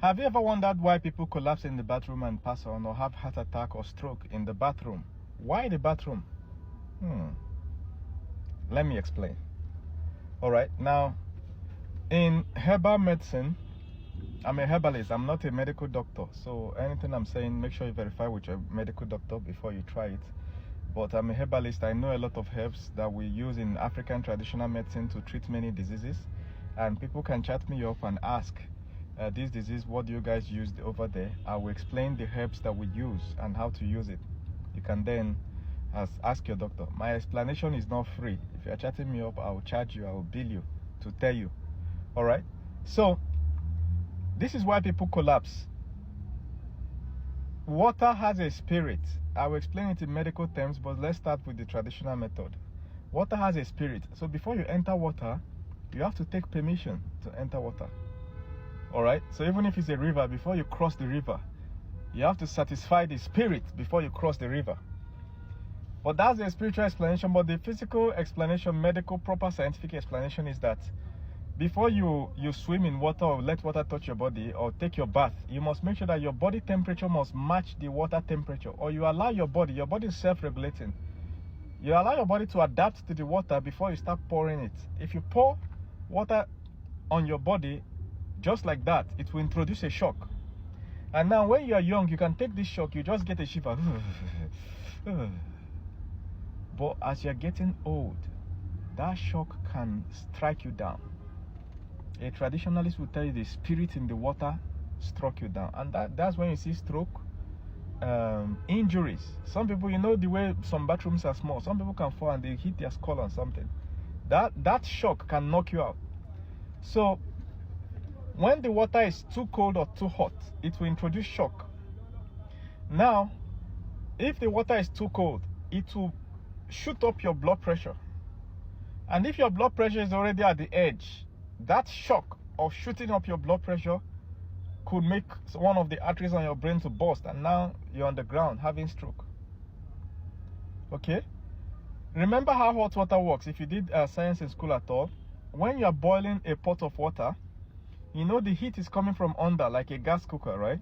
Have you ever wondered why people collapse in the bathroom and pass on or have heart attack or stroke in the bathroom? Why the bathroom? Let me explain. All right, now in herbal medicine, I'm a herbalist. I'm not a medical doctor, so anything I'm saying, make sure you verify with your medical doctor before you try it. But I'm a herbalist. I know a lot of herbs that we use in African traditional medicine to treat many diseases, and people can chat me up and ask, this disease, what do you guys use over there? I will explain the herbs that we use and how to use it. You can then ask your doctor. My explanation is not free. If you're chatting me up, I will charge you, I will bill you to tell you. All right, so this is why people collapse. Water has a spirit. I will explain it in medical terms, but let's start with the traditional method. Water has a spirit. So before you enter water, you have to take permission to enter water. All right, so even if it's a river, before you cross the river, you have to satisfy the spirit before you cross the river. But that's the spiritual explanation. But the physical explanation, medical, proper scientific explanation is that before you swim in water or let water touch your body or take your bath, you must make sure that your body temperature must match the water temperature, or you allow your body is self-regulating. You allow your body to adapt to the water before you start pouring it. If you pour water on your body just like that, it will introduce a shock. And now when you are young, you can take this shock, you just get a shiver. But as you're getting old, that shock can strike you down. A traditionalist will tell you the spirit in the water struck you down, and that's when you see stroke, injuries. Some people, you know, the way some bathrooms are small, some people can fall and they hit their skull on something. That shock can knock you out. So when the water is too cold or too hot, it will introduce shock. Now, if the water is too cold, it will shoot up your blood pressure. And if your blood pressure is already at the edge, that shock of shooting up your blood pressure could make one of the arteries on your brain to burst, and now you're on the ground having stroke. Okay? Remember how hot water works. If you did science in school at all, when you're boiling a pot of water, you know the heat is coming from under, like a gas cooker, right?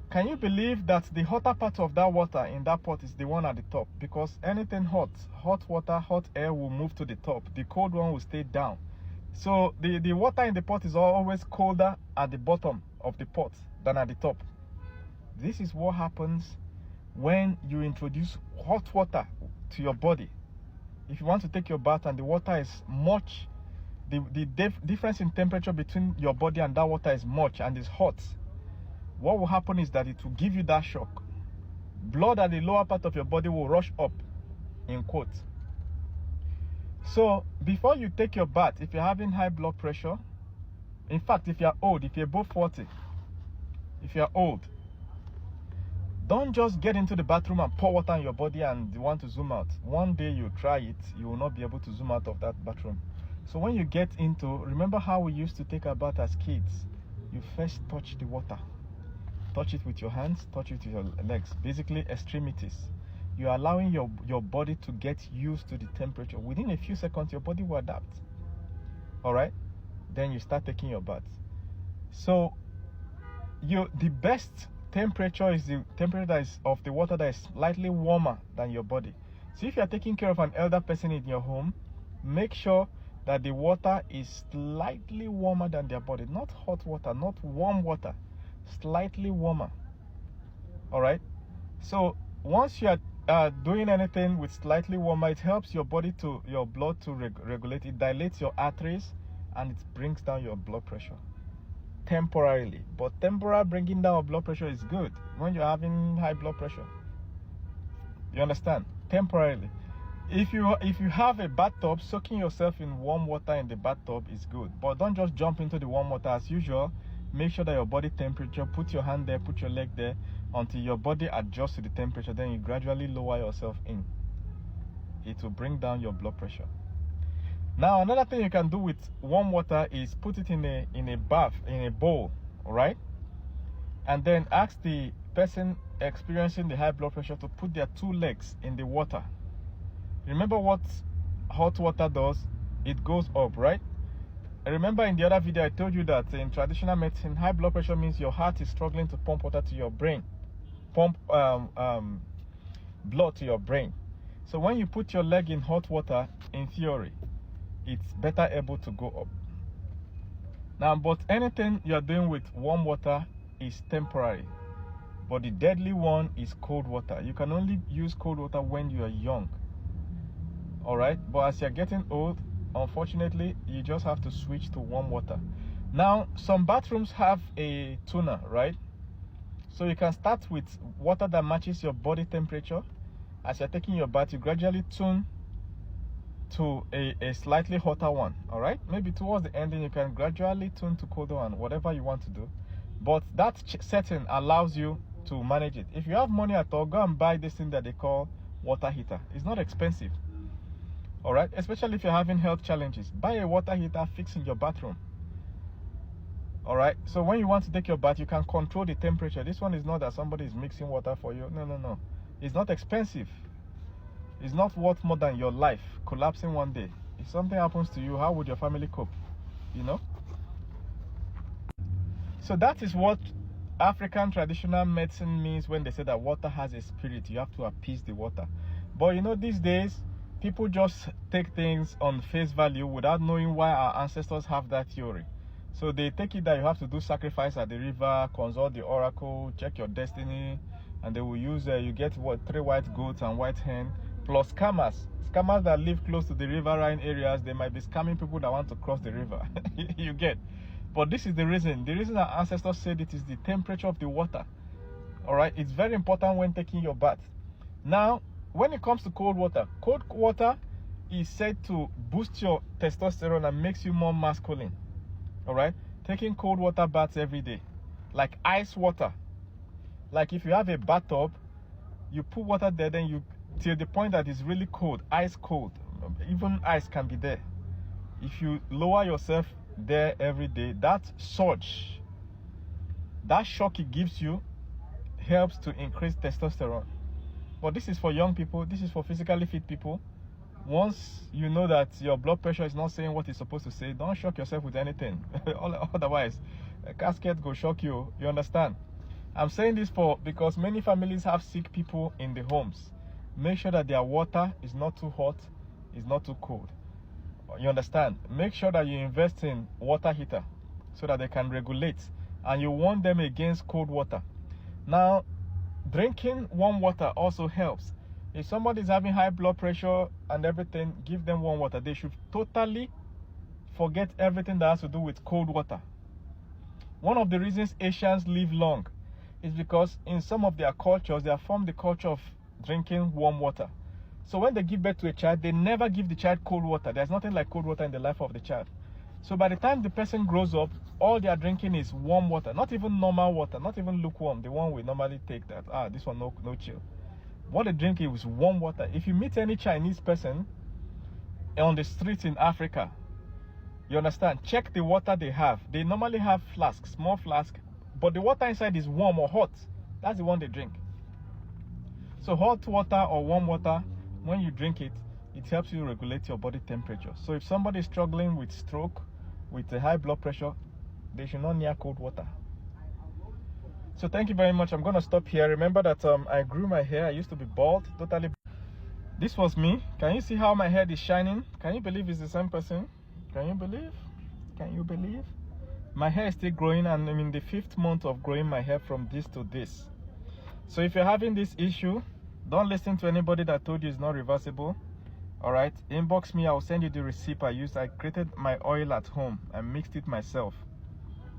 Can you believe that the hotter part of that water in that pot is the one at the top? Because anything hot water, hot air will move to the top. The cold one will stay down. So the water in the pot is always colder at the bottom of the pot than at the top. This is what happens when you introduce hot water to your body. If you want to take your bath and the water is much, the difference in temperature between your body and that water is much and is hot, what will happen is that it will give you that shock. Blood at the lower part of your body will rush up, in quotes. So before you take your bath, if you're having high blood pressure, in fact, if you're old, if you're above 40, if you're old, don't just get into the bathroom and pour water on your body and you want to zoom out. One day you try it, you will not be able to zoom out of that bathroom. So when you get into, remember how we used to take our bath as kids? You first touch the water. Touch it with your hands, touch it with your legs, basically extremities. You're allowing your body to get used to the temperature. Within a few seconds, your body will adapt. All right? Then you start taking your bath. So the best temperature is the temperature that is of the water that is slightly warmer than your body. So if you're taking care of an elder person in your home, make sure that the water is slightly warmer than their body. Not hot water, not warm water. Slightly warmer. All right? So once you are doing anything with slightly warmer, it helps your body your blood to regulate. It dilates your arteries and it brings down your blood pressure temporarily. But temporary bringing down of blood pressure is good when you're having high blood pressure. You understand? Temporarily. If you have a bathtub, soaking yourself in warm water in the bathtub is good. But don't just jump into the warm water as usual. Make sure that your body temperature, put your hand there, put your leg there until your body adjusts to the temperature. Then you gradually lower yourself in. It will bring down your blood pressure. Now another thing you can do with warm water is put it in a bath, in a bowl, all right? And then ask the person experiencing the high blood pressure to put their two legs in the water. Remember what hot water does? It goes up, right? remember in the other video I told you that in traditional medicine, high blood pressure means your heart is struggling to pump water to your brain, pump blood to your brain. So when you put your leg in hot water, in theory, it's better able to go up. Now, but anything you're doing with warm water is temporary, but the deadly one is cold water. You can only use cold water when you are young. All right, but as you're getting old, unfortunately, you just have to switch to warm water. Now, some bathrooms have a tuner, right? So you can start with water that matches your body temperature. As you're taking your bath, you gradually tune to a slightly hotter one. All right, maybe towards the ending you can gradually tune to colder one, whatever you want to do, but that setting allows you to manage it. If you have money at all, go and buy this thing that they call water heater. It's not expensive. All right, especially if you're having health challenges, buy a water heater, fix in your bathroom. All right, so when you want to take your bath, you can control the temperature. This one is not that somebody is mixing water for you. No, it's not expensive. It's not worth more than your life collapsing one day. If something happens to you, how would your family cope? You know? So that is what African traditional medicine means when they say that water has a spirit. You have to appease the water. But you know, these days, people just take things on face value without knowing why our ancestors have that theory. So they take it that you have to do sacrifice at the river, consult the oracle, check your destiny, and they will use, you get what, 3 white goats and white hen, plus scammers that live close to the riverine areas. They might be scamming people that want to cross the river. You get. But this is the reason our ancestors said it is the temperature of the water. All right, it's very important when taking your bath. Now, when it comes to cold water is said to boost your testosterone and makes you more masculine. All right, taking cold water baths every day, like ice water. Like if you have a bathtub, you put water there, then you till the point that it's really cold, ice cold. Even ice can be there. If you lower yourself there every day, that surge, that shock it gives you, helps to increase testosterone. But this is for young people. This is for physically fit people. Once you know that your blood pressure is not saying what it's supposed to say, don't shock yourself with anything. Otherwise, a casket will shock you. You understand? I'm saying this because many families have sick people in the homes. Make sure that their water is not too hot, is not too cold. You understand? Make sure that you invest in water heater so that they can regulate, and you warn them against cold water. Now, drinking warm water also helps. If somebody is having high blood pressure and everything, give them warm water. They should totally forget everything that has to do with cold water. One of the reasons Asians live long is because in some of their cultures, they have formed the culture of drinking warm water. So when they give birth to a child, they never give the child cold water. There's nothing like cold water in the life of the child. So by the time the person grows up, all they are drinking is warm water, not even normal water, not even lukewarm, the one we normally take that, this one no chill. What they drink is warm water. If you meet any Chinese person on the streets in Africa, you understand, check the water they have. They normally have flasks, small flask, but the water inside is warm or hot. That's the one they drink. So hot water or warm water, when you drink it, it helps you regulate your body temperature. So if somebody is struggling with stroke, with a high blood pressure, they should not near cold water. So thank you very much. I'm going to stop here. Remember that I grew my hair. I used to be bald, totally. This was me. Can you see how my head is shining? Can you believe it's the same person? Can you believe? Can you believe? My hair is still growing, and I'm in the 5th month of growing my hair from this to this. So if you're having this issue, don't listen to anybody that told you it's not reversible. All right, inbox me. I'll send you the receipt I used. I created my oil at home. I mixed it myself.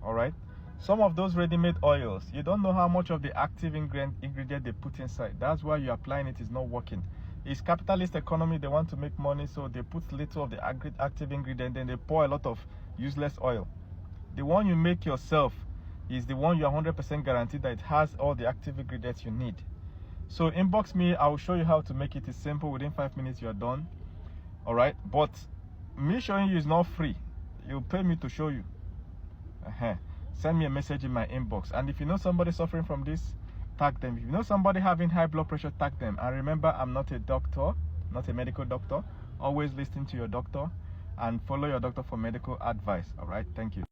All right. Some of those ready-made oils, you don't know how much of the active ingredient they put inside. That's why you're applying it is not working. It's capitalist economy. They want to make money, so they put little of the active ingredient, then they pour a lot of useless oil. The one you make yourself is the one you're 100% guaranteed that it has all the active ingredients you need. So inbox me. I will show you how to make it. It's simple. Within 5 minutes, you're done. All right. But me showing you is not free. You pay me to show you. Send me a message in my inbox. And if you know somebody suffering from this, tag them. If you know somebody having high blood pressure, tag them. And remember, I'm not a doctor, not a medical doctor. Always listen to your doctor. and follow your doctor for medical advice. All right, thank you.